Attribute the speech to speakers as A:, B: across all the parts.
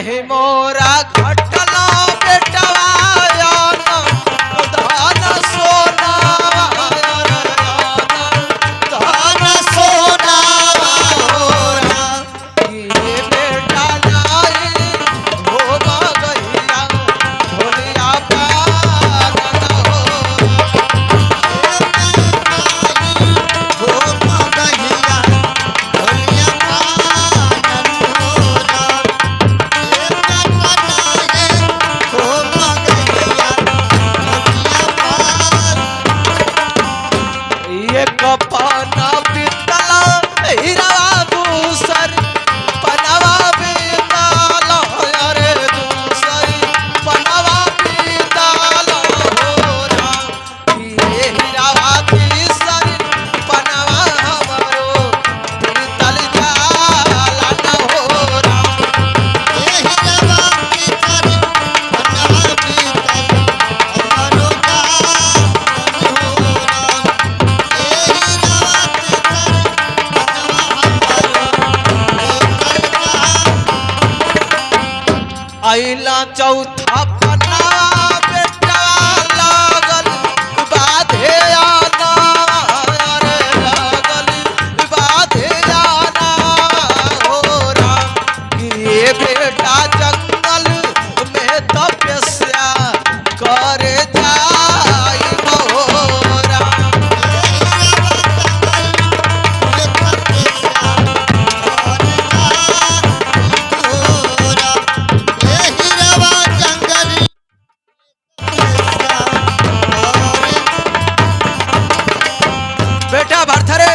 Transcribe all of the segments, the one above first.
A: नहीं मोरा घटला बेटवा धन सोना धन सोना ये बेटा लाई हो गैया ढोलिया पागल ये कपाना पितला हीरा दूसर पनवा पितला अरे दूसर पनवा पितला होरा ये हीरा तीसर पनवा हमरो पितल जाला न होरा ये हीरा तीसर पनवा पितल हमरो आइला चौथा पन्ना बेटा लागल बाधे आना अरे लागल बाधे आना होरा ये बेटा जंगल में तपस्या करे जाई होरा बेटा भरथरे।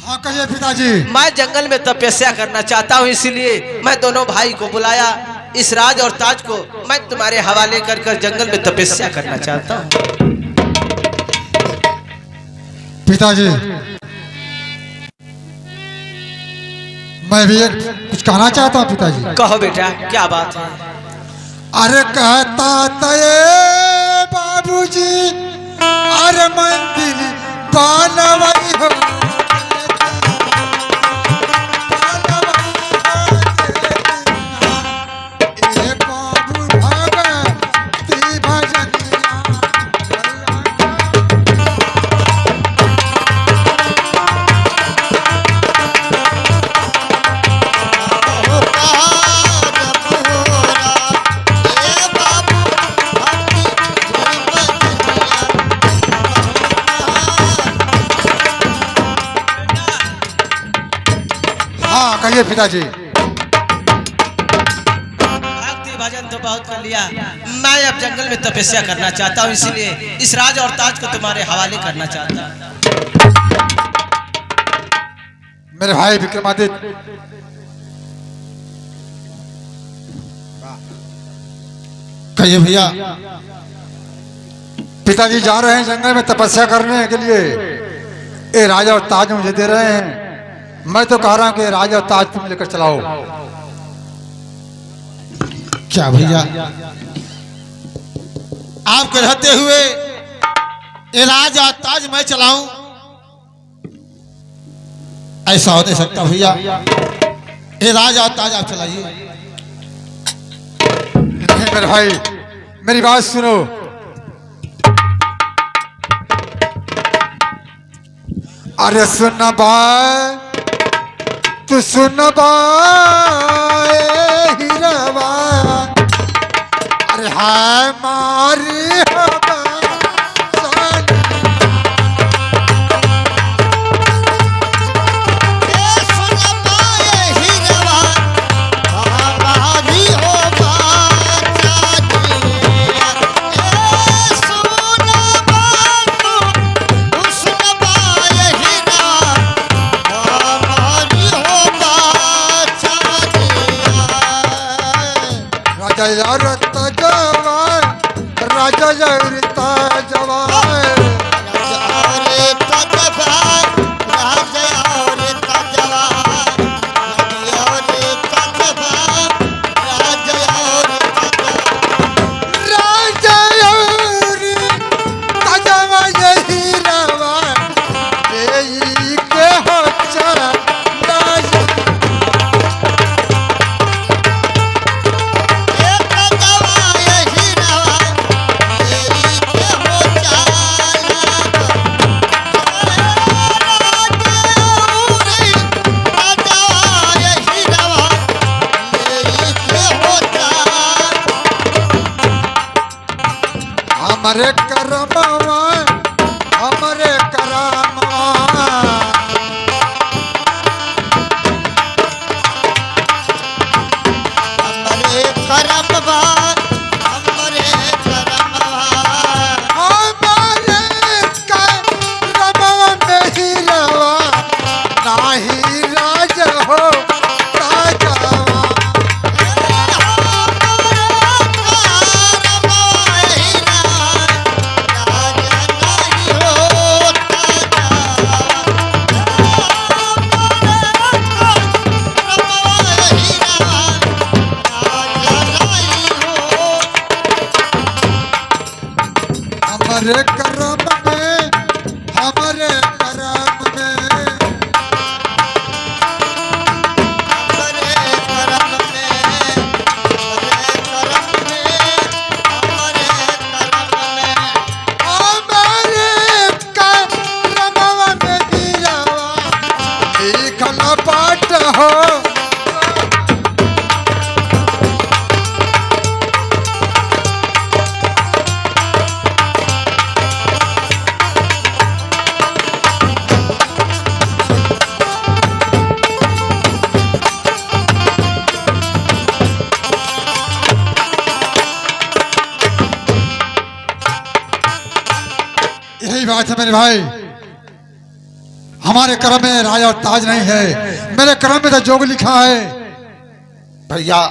B: हाँ कहिए पिताजी।
A: मैं जंगल में तपस्या करना चाहता हूँ, इसलिए मैं दोनों भाई को बुलाया। इस राज और ताज को मैं तुम्हारे हवाले कर कर जंगल में तपस्या करना चाहता हूँ।
B: पिताजी मैं भी एक कुछ कहना चाहता हूँ पिताजी।
A: कहो बेटा, क्या बात है?
B: अरे कहता तये बाबूजी अरे मंदिर बनवाई हो ए बाबू भगती भजनिया कहिए पिताजी।
A: भक्ति भजन तो बहुत कर लिया, मैं अब जंगल में तपस्या करना चाहता हूँ, इसीलिए इस राज और ताज को तुम्हारे हवाले करना चाहता हूँ।
B: मेरे भाई विक्रमादित्य कहिए भैया। पिताजी जा रहे हैं जंगल में तपस्या करने के लिए, ये राजा और ताज मुझे दे रहे हैं। मैं तो कह रहा हूं कि राजा और ताज तुम लेकर चलाओ।
C: क्या भैया आप कहते हुए ये राज और ताज मैं चलाऊं, ऐसा हो नहीं सकता भैया। ये राज और ताज आप चलाइए।
B: नहीं मेरे भाई, मेरी बात सुनो। अरे सुन बाय, तू सुन बाय हीरावा, अरे हाय मारी हवा राजा जगता जवान जिया हो। यही बात है मेरे भाई, हमारे कर्म में राज और ताज नहीं है, मेरे कर्म में तो जोग लिखा है।
C: भैया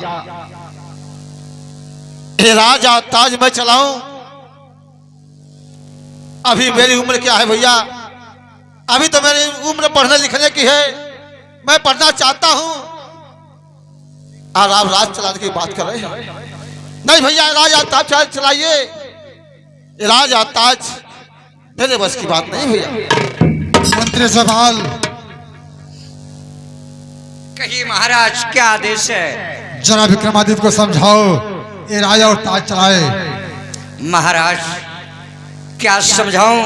C: ये राज और ताज मैं चलाऊं? अभी मेरी उम्र क्या है भैया? अभी तो मेरी उम्र पढ़ने लिखने की है, मैं पढ़ना चाहता हूं और आप राज चलाने की बात कर रहे हैं। नहीं भैया, राज और ताज चलाइए, राज और ताज मेरे बस की बात नहीं भैया।
B: मंत्री सवाल
D: कहिए महाराज, क्या आदेश है?
B: जरा विक्रमादित्य को समझाओ, ये राजा और ताज चलाए।
D: महाराज क्या समझाऊं?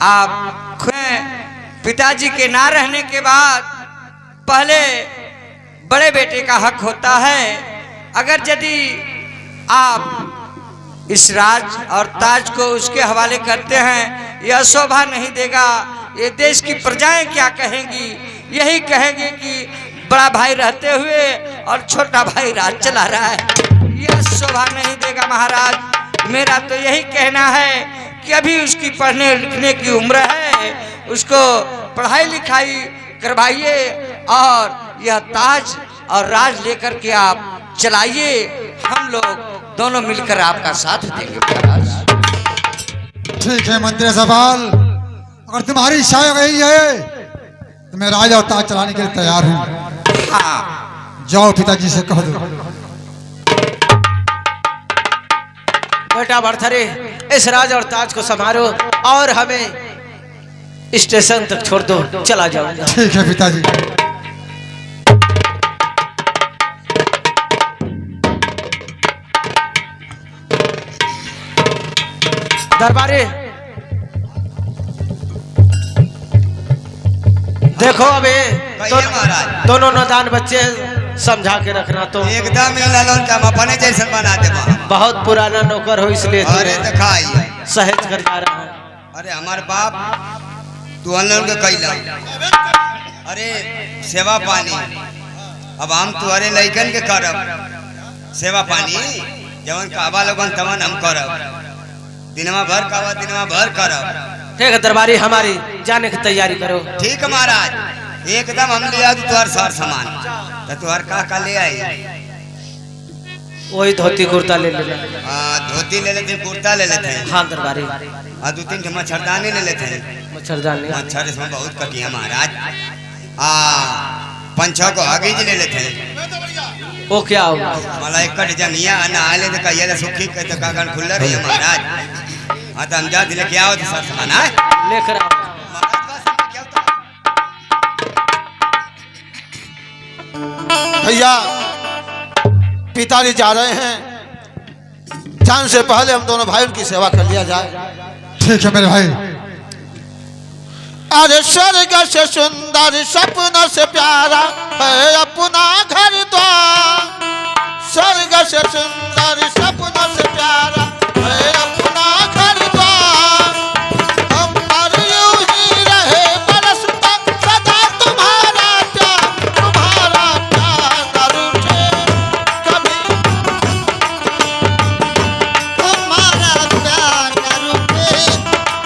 D: आप खुद पिताजी के ना रहने के बाद पहले बड़े बेटे का हक होता है। अगर यदि आप इस राज और ताज को उसके हवाले करते हैं, यह शोभा नहीं देगा। ये देश की प्रजाएं क्या कहेंगी? यही कहेंगे कि बड़ा भाई रहते हुए और छोटा भाई राज चला रहा है। यह शोभा नहीं देगा महाराज। मेरा तो यही कहना है कि अभी उसकी पढ़ने लिखने की उम्र है, उसको पढ़ाई लिखाई करवाइए और यह ताज और राज लेकर के आप चलाइए। हम लोग दोनों मिलकर आपका साथ देंगे महाराज।
B: ठीक है मंत्री सवाल, अगर तुम्हारी इच्छा यही है तो मैं राजा और ताज चलाने के लिए तैयार हूँ।
D: हाँ
B: जाओ पिताजी से कह दो।
A: बेटा भरथरी, इस राज और ताज को संभालो और हमें स्टेशन तक छोड़ दो, चला जाऊंगा।
B: ठीक है पिताजी।
A: दरबारी देखो, अबे दोनों नादान बच्चे समझा के रखना। तो
E: एकदम हम अपने जैसे बना दे।
A: बहुत पुराना नौकर हो, इसलिए
E: अरे दिखाई
A: सहेज कर जा रहा हूँ।
E: अरे हमारे बाप तू अनलन के कैला, अरे सेवा पानी अब हम तुम्हारे लइकन के करब। सेवा पानी जवन काबा लोगन तवन हम करब, दिनवा भर काबा दिनवा भर करब।
A: ठीक है दरबारी, हमारी जाने की तैयारी करो।
E: ठीक है महाराज, एकदम हम ले आदि तुहार सार सामान। तो तुहार का ले आई?
A: वही धोती कुर्ता ले लेना।
E: धोती ले लेते, कुर्ता ले लेते हैं।
A: हाँ दरबारी,
E: और 2-3 के मच्छरदानी ले लेते हैं।
A: मच्छरदानी,
E: मच्छर इसमें बहुत कटिया महाराज। 5-6 को हगीज ले लेते हैं।
A: वो क्या होगा?
E: मला एक जनिया ना आले तो कहिए सुखी के तो कागन खुल रही है महाराज। हाँ तो हम जा दिले क्या हो तो सर सामान है
A: लेकर आओ।
C: भैया पिताजी जा रहे हैं, जान से पहले हम दोनों भाई उनकी सेवा कर लिया जाए।
B: ठीक है मेरे भाई।
C: अरे स्वर्ग से सुंदर सपनों से प्यारा है अपना घर द्वार। स्वर्ग से सुंदर सपनों से प्यारा है अपना घर द्वार। हम पर यूं ही रहे बरसता सदा तुम्हारा प्यार न रूठे कभी।
F: तुम्हारा प्यार न रुके,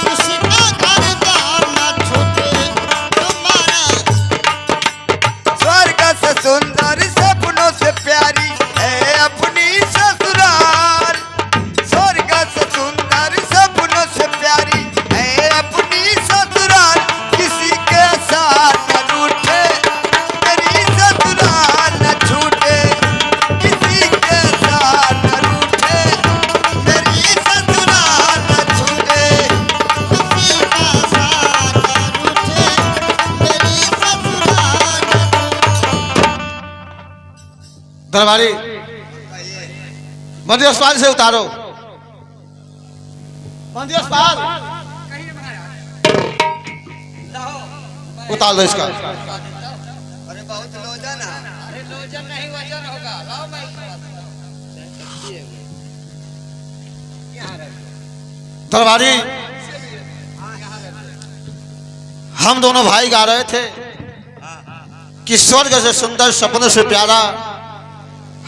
F: किसी का घर द्वार न छूटे। तुम्हारा
E: स्वर्ग से सुंदर सपनों से प्यारी है अपनी ससुराल। स्वर्ग से सुंदर सपनों से प्यारी है अपनी ससुराल। किसी के साथ न रूठे, मेरी ससुराल न छूटे। किसी के साथ न रूठे, मेरी ससुराल न छूटे।
F: किसी का साथ न रूठे, मेरी ससुराल न
C: दरबारी मंदिर अस्पताल से उतारो। मंदिर अस्पताल उतार दो इसका।
E: अरे बहुत लोग
C: दरबारी, हम दोनों भाई गा रहे थे कि स्वर्ग से सुंदर सपनों से प्यारा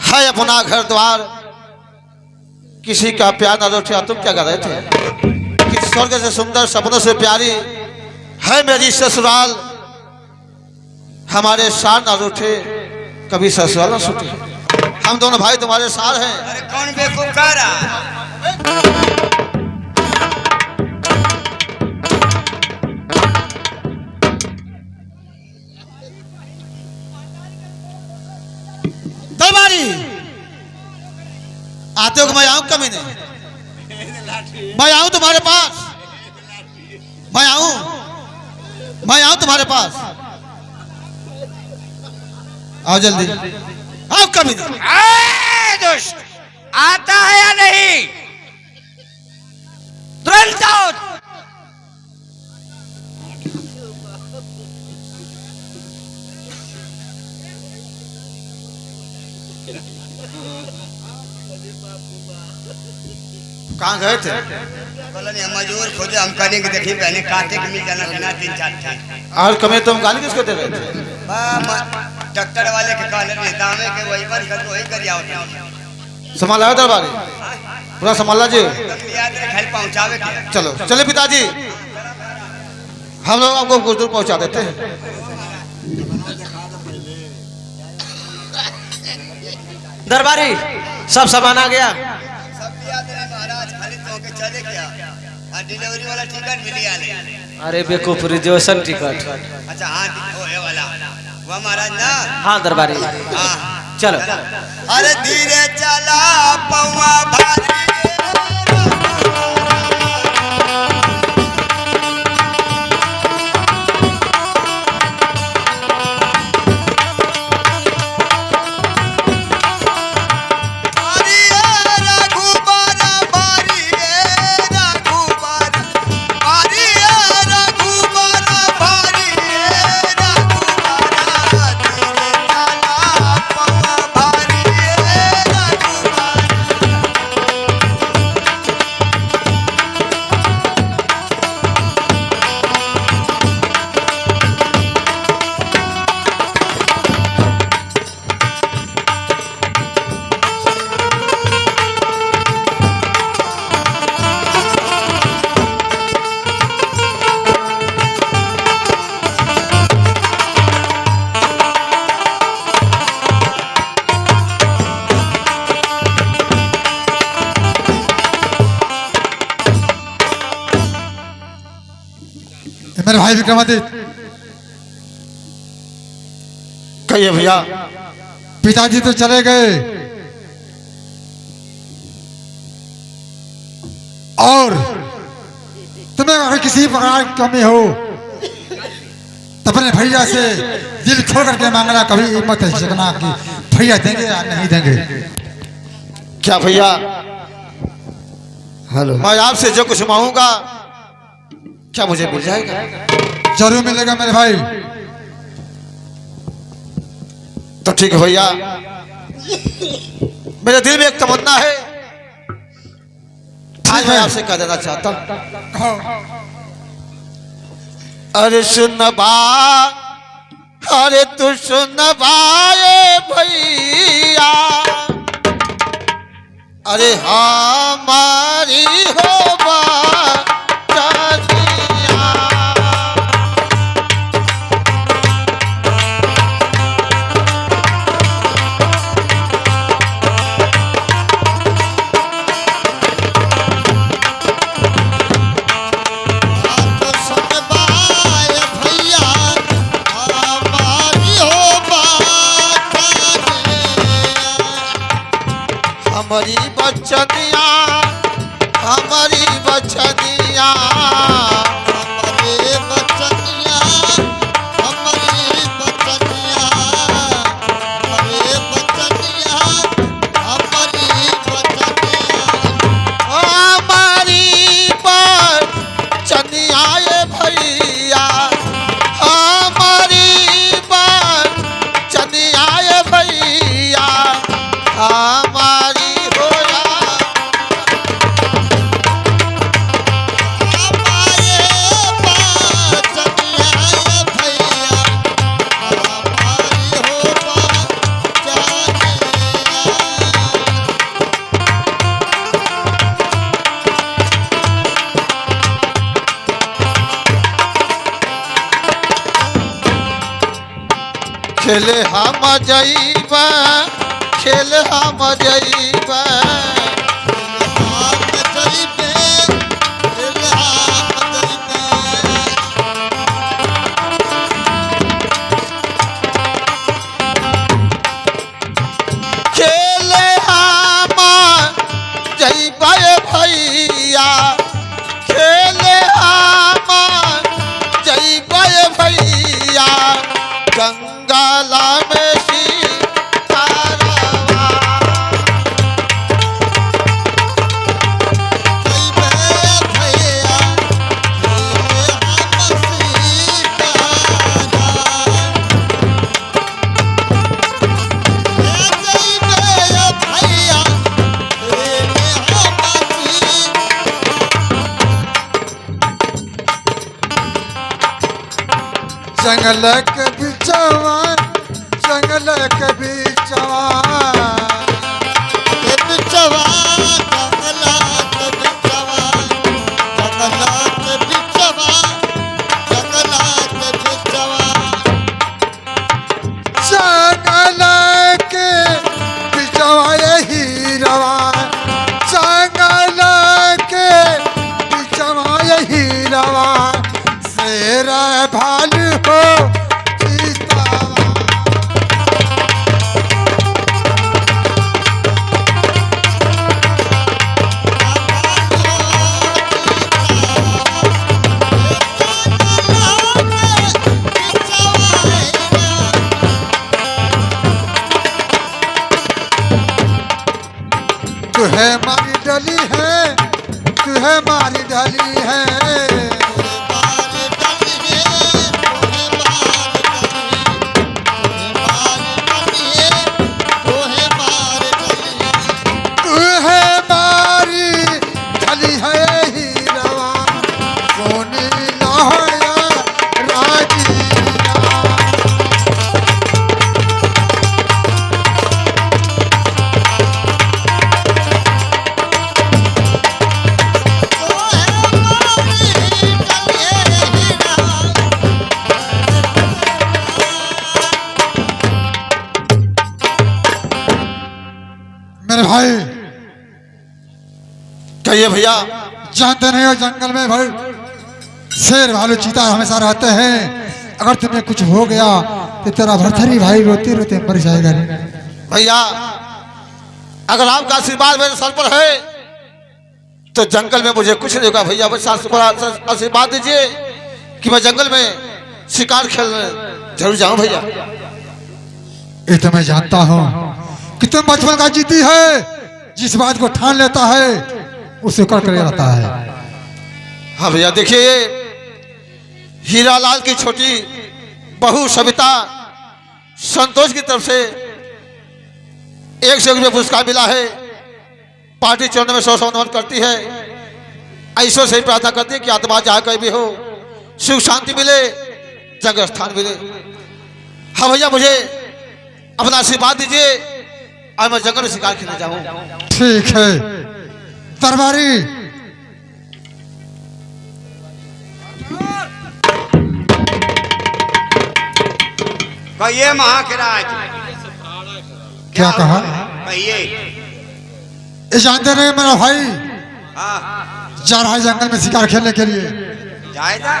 C: है अपना घर द्वार, किसी का प्यार न रूठे। तुम क्या गा रहे थे कि स्वर्ग से सुंदर सपनों से प्यारी है मेरी ससुराल, हमारे सार न रूठे कभी ससुराल न छूटे। हम दोनों भाई तुम्हारे सार हैं।
D: अरे कौन बेवकूफ कह रहा?
C: दरबारी, आते हो कि मैं आऊं कभी नहीं? मैं आऊं तुम्हारे पास, मैं आऊं तुम्हारे पास। आओ जल्दी, आओ कभी नहीं।
D: ए, दुष्ट, आता है या नहीं? तुरंत आओ।
C: कहाँ गए थे?
E: हम मजूर खोजे, हम करेंगे देखिए पहले काटे के मिल जाना कहना 3-4
C: और कमे तुम गाली किसको दे रहे थे?
E: ट्रैक्टर वाले के काले में दामे के वही पर कर वही कर आओ।
C: संभाला है दरबारी, पूरा संभाला जी।
E: याद रख घर पहुंचावे के।
C: चलो चले पिताजी, हम लोग आपको कुछ दूर पहुंचा देते हैं।
A: दरबारी सब सामान आ गया।
E: सब याद रहे महाराज, खाली तो के चले क्या और डिलीवरी वाला टिकट मिल गया।
A: अरे बेवकूफ, रिजर्वेशन टिकट।
E: अच्छा हाँ, वो है वाला वो महाराज ना।
A: हाँ दरबारी,
E: हाँ
A: चलो।
E: अरे धीरे चला पौवा भारी,
B: मेरे भाई विक्रमादित्य,
C: कहिए भैया।
B: पिताजी तो चले गए और तुम्हें अगर किसी प्रकार की कमी हो तो अपने भैया से दिल खोल करके मांगना, कभी मत हिचकना कि भैया देंगे या नहीं देंगे।
C: क्या भैया,
B: हेलो,
C: मैं आपसे जो कुछ मांगूंगा क्या मुझे मिल जाएगा?
B: जरूर मिलेगा मेरे भाई।
C: तो ठीक है भैया, मेरे दिल में एक तमन्ना है, आज मैं आपसे कह देना चाहता हूं। अरे सुन बा, अरे तू सुन बाए भैया, अरे हमारी हो बा हमारी बचनिया, हमारी बचनिया,
F: हमारे बचनिया, हमारी बचनिया, हमारे बचनिया, हमारी बचनिया,
C: हमारी बचनिया ये भैया, हमारी बचनिया ये भैया। खेले हम जईबा खेले हम जईबा खेले हम जईबा भैया खेले हम जईबा भैया गंगाला में सीतारावा
B: जंगल के बिचवा जंगल के बिचवा जंगल के बिचवा यही रवा जंगल के बिचवा यही रवा शेर भालू हो सीतावा तू है मारी डली है तू है मारी डली है तू है मारी ढली है हीरवा सोनी लाया राजीरा मेरे भाई
C: कहिए भैया
B: जानते नहीं हो जंगल में भाई शेर भालू चीता हमेशा रहते हैं अगर तुम्हें कुछ हो गया तो तेरा भरथरी भाई रोते रोते मर जाएगा रे
C: भैया अगर आपका आशीर्वाद मेरे सर पर है तो जंगल में मुझे कुछ नहीं होगा भैया बस आशीर्वाद दीजिए कि मैं जंगल में शिकार खेलने जरूर जाऊं भैया।
B: ये तो मैं जानता हूँ कि तुम बचपन का जीती है जिस बात को ठान लेता है उसे कर रहता है।
C: हाँ भैया देखिए हीरालाल की छोटी बहू सविता संतोष की तरफ से 100 रुपये पुरस्कार मिला है। पार्टी चुनाव में 100 नमन करती है। ऐसो से ही प्रार्थना करती है कि आत्मा जहाँ कहीं भी हो सुख शांति मिले जगह स्थान मिले। हाँ भैया मुझे अपना आशीर्वाद दीजिए और मैं जंगल में शिकार खेलने जाऊँ।
B: ठीक है दरबारी
E: कहिए महाराज
B: क्या कहा?
E: कहिए।
B: ये जानते नहीं मेरा भाई
E: हाँ
B: जा रहा है जंगल में शिकार खेलने के लिए।
E: जाएगा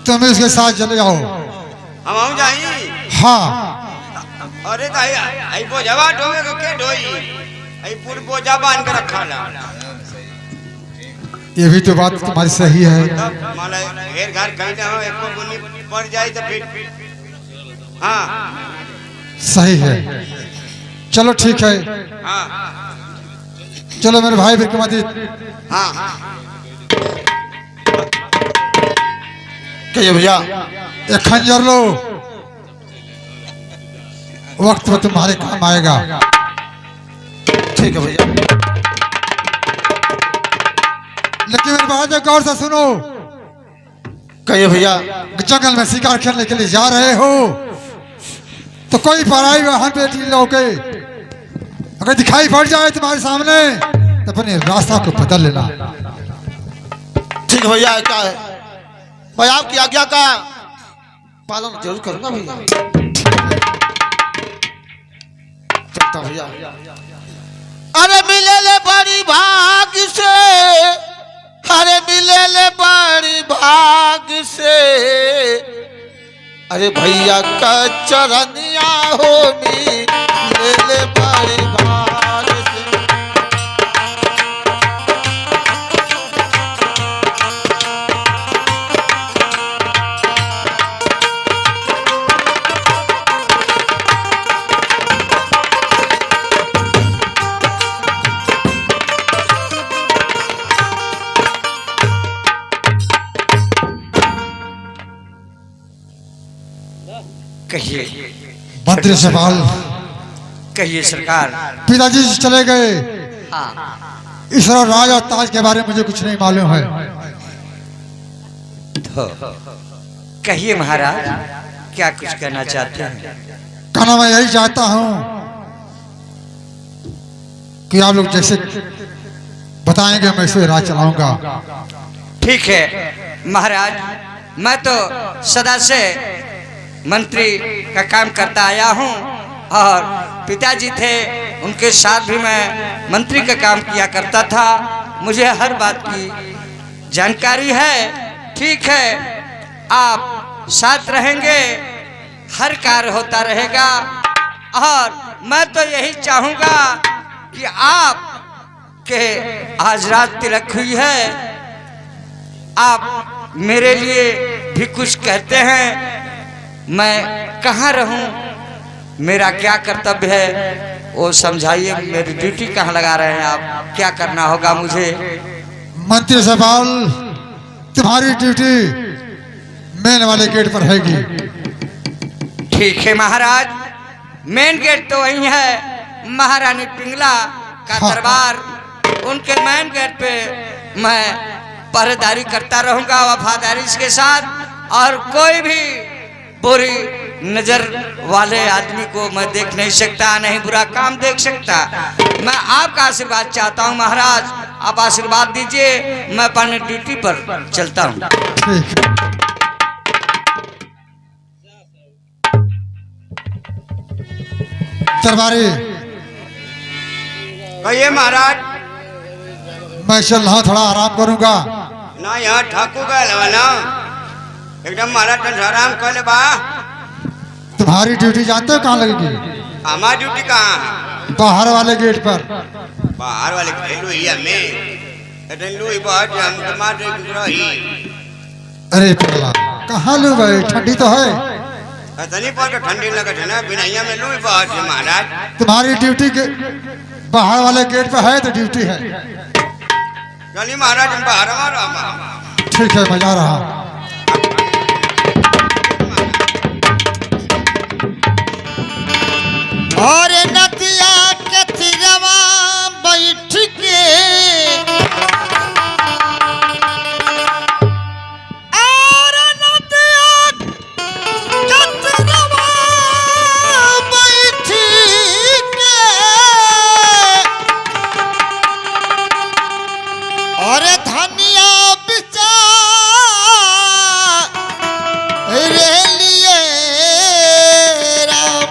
B: तुम इसके साथ चले जाओ।
E: हम आऊँ जाई।
B: हाँ
E: अरे तो आई बोझवा ढोवे को के ढोई आई पूरी बोझा बांध के रखा ला
B: ये भी तो बात तुम्हारी सही है।
E: तब माला घेर घर कहीं ना हो एक गुल्ली पड़ जाए तो फिर हाँ
B: सही है चलो ठीक है
E: हाँ
B: चलो मेरे भाई विक्रमादित्य
E: हाँ
C: कहिए भैया
B: एक खंजर लो वक्त में तुम्हारे काम आएगा।
C: ठीक है भैया।
B: लेकिन मेरी बात गौर से सुनो
C: कहिए भैया
B: जंगल में शिकार खेलने के लिए जा रहे हो तो कोई पराई वाहन बेटी लोगे अगर दिखाई पड़ जाए तुम्हारे सामने तो अपने रास्ता को बदल लेना।
C: ठीक है भैया क्या है मैं आपकी आज्ञा का पालन जरूर करूंगा भैया।
B: चलता भैया।
C: अरे मिले ले बड़ी भाग से, अरे मिले ले बड़ी भाग से, अरे भैया का चरनिया हो मिले ले बड़ी भाग से।
D: कहिए
B: मंत्री सवाल
D: कहिए सरकार।
B: पिताजी चले गए,
D: हाँ
B: ईश्वर और राज और ताज के बारे में मुझे कुछ नहीं मालूम है।
D: तो कहिए महाराज, क्या कुछ कहना चाहते हैं?
B: कहना मैं यही चाहता हूँ कि आप लोग जैसे बताएंगे मैं इसे राज चलाऊंगा।
D: ठीक है महाराज, मैं तो सदा से मंत्री का काम करता आया हूँ और पिताजी थे, उनके साथ भी मैं मंत्री का काम किया करता था। मुझे हर बात की जानकारी है। ठीक है, आप साथ रहेंगे, हर कार्य होता रहेगा। और मैं तो यही चाहूँगा कि आप के आज रात तिलक हुई है, आप मेरे लिए भी कुछ कहते हैं। मैं कहाँ रहूं, मेरा क्या कर्तव्य है वो समझाइए। मेरी ड्यूटी कहाँ लगा रहे हैं आप, क्या करना होगा मुझे?
B: मंत्री सवाल तुम्हारी ड्यूटी मेन वाले गेट पर रहेगी।
D: ठीक है महाराज, मेन गेट तो वही है, महारानी पिंगला का
B: हाँ।
D: दरबार। उनके मेन गेट पे मैं पहरेदारी करता रहूंगा वफादारी के साथ। और कोई भी बुरी नजर वाले आदमी को मैं देख नहीं सकता, नहीं बुरा काम देख सकता। मैं आपका आशीर्वाद चाहता हूं महाराज, आप आशीर्वाद दीजिए, मैं अपनी ड्यूटी पर चलता हूं।
B: ठीक है। दरबारी
E: कहिए महाराज।
B: मैं चल रहा, थोड़ा आराम करूंगा।
E: ना यहाँ ठाकुर गए ना, एकदम महाराज तन आराम कर ले बा।
B: तुम्हारी ड्यूटी जानते हो कहाँ लगेगी?
E: हमारी ड्यूटी कहाँ है?
B: बाहर वाले गेट पर।
E: बाहर वाले खेलू ही हमें लू ही बहुत हम तुम्हारे रही।
B: अरे पगला, कहाँ लू भाई, ठंडी तो है।
E: नहीं पर ठंडी लगत है ना, बिनैया में लू ही बहुत है महाराज।
B: तुम्हारी ड्यूटी के बाहर वाले गेट पर है तो ड्यूटी है।
E: चलिए महाराज, हम बाहर हमारा।
B: ठीक है, मैं जा रहा हूँ।
F: और नदिया के तिरवा बैठ के और नदिया के तिरवा बैठ के और धनिया बिचा रे लिए राम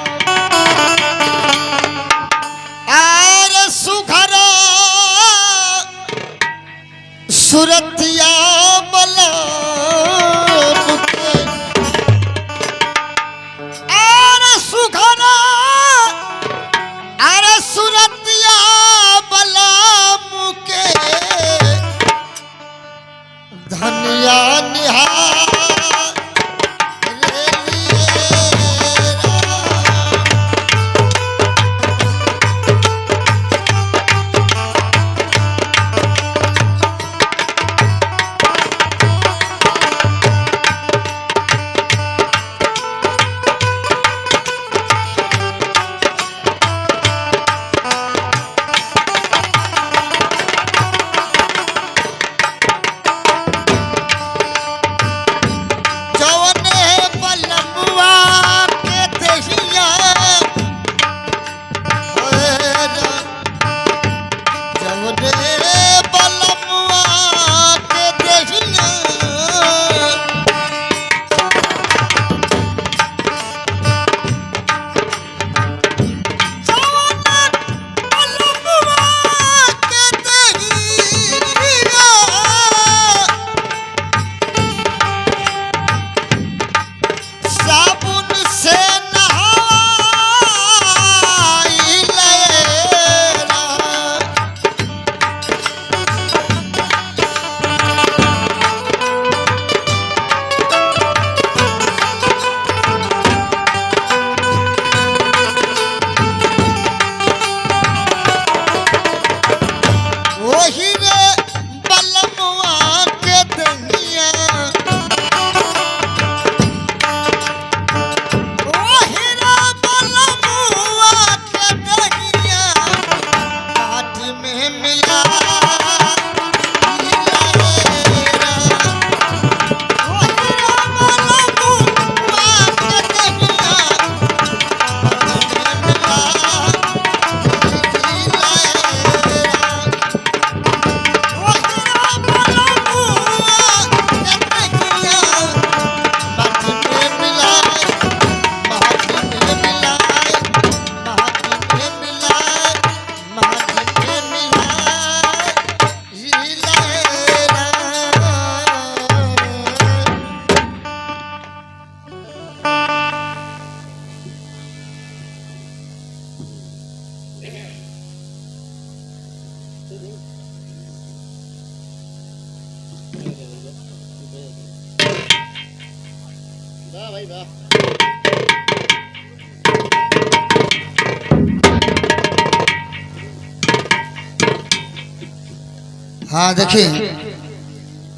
F: हाँ देखिए,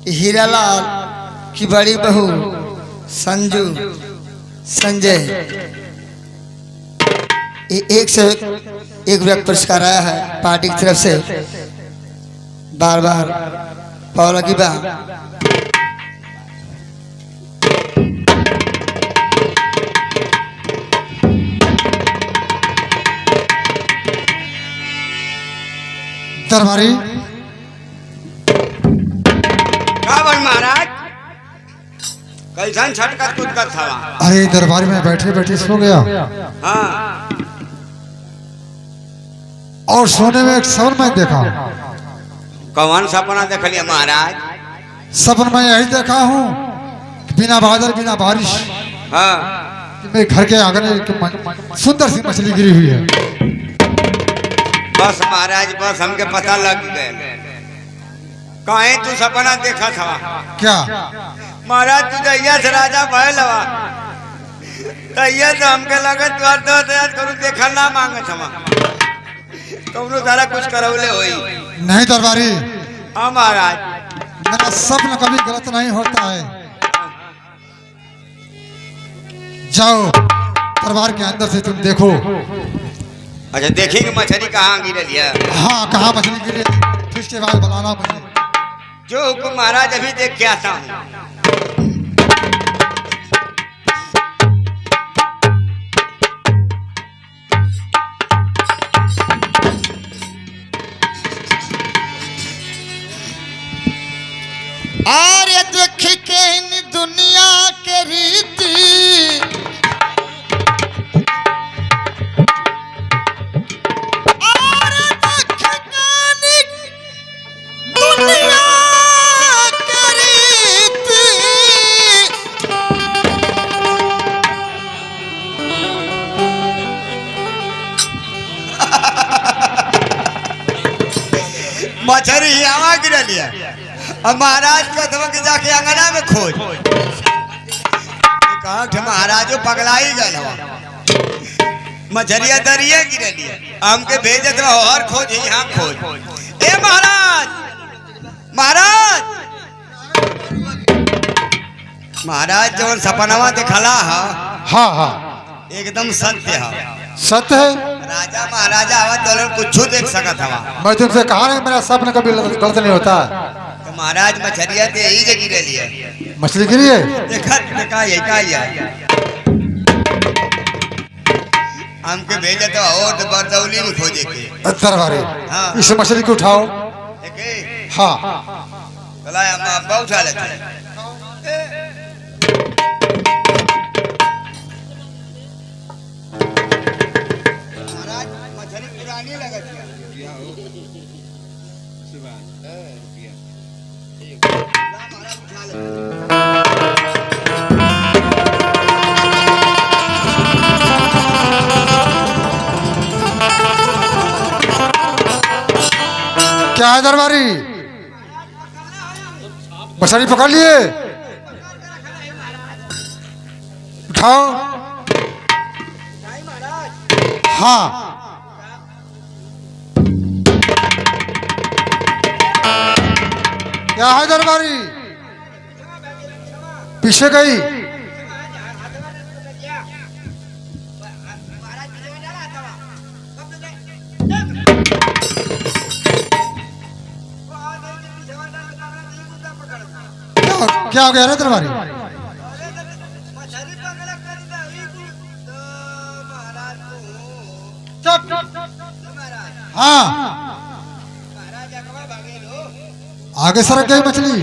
F: हीरालाल की बड़ी बहू संजू संजय एक से एक रुपया पुरस्कार आया है पार्टी की तरफ से। बार बार पौला की बा
B: दरबारी
E: महाराज कैसन छटकर कूदकर था?
B: अरे दरबार में बैठे बैठे सो गया
E: हाँ
B: और सोने में एक सपन में देखा।
E: कौन सपना देख लिया महाराज?
B: सपन में यही देखा हूँ कि बिना बादल बिना बारिश
E: हाँ
B: मेरे घर के आंगन सुंदर सी मछली गिरी हुई है।
E: बस महाराज बस हमके पता लग गए कहीं तू सपना देखा था।
B: क्या
E: महाराज तू दैया से राजा भय लवा दैया से हमके लगे तू अर्ध करू देखा ना मांगे था कौनो तारा कुछ करौले होई।
B: नहीं दरबारी,
E: हाँ महाराज
B: मेरा सपना कभी गलत नहीं होता है। जाओ दरबार के अंदर से तुम देखो।
E: अच्छा देखेंगे मछली कहाँ गिर लिया?
B: हाँ कहाँ मछली गिरी, फिर उसके बाद बुलाना मुझे।
E: जो हुक्म महाराज अभी देख के आता हूँ।
F: आर्य देख के इन दुनिया के रीति आर्य देख के इन दुनिया के रीति
E: मछली यहाँ गिर लिया अब महाराज को धमक जाके अंगना में खोज कहा कि महाराजो पगलाई गए मछलिया दरिया गिर लिया हमके भेजत रहो और खोज यहाँ खोज। ए महाराज महाराज महाराज जवन सपनावा दिखला है
B: हाँ हाँ
E: एकदम सत्य है।
B: सत्य है।
E: राजा महाराजा आवा तो कुछ देख सकत हवा।
B: मैं तुमसे कहा नहीं मेरा सपना कभी गलत नहीं होता।
E: तो महाराज मछलिया ते यही जगह गिर लिया
B: मछली गिरी है।
E: देखा देखा ये का ये हमके भेजे तो और बरदौली में खोजे के।
B: दरबारी
E: हाँ।
B: इस मछली को उठाओ।
E: देखे
B: हाँ
E: चला हम अब्बा उठा लेते हैं। महाराज मछली पुरानी लगत है। महाराज उठा लेते हैं।
B: क्या है दरबारी, मछली पकड़ लिए? उठाओ। हाँ क्या है दरबारी? पीछे गई। क्या हो गया रे दरबारी? चुप। हाँ आगे सरक गई मछली।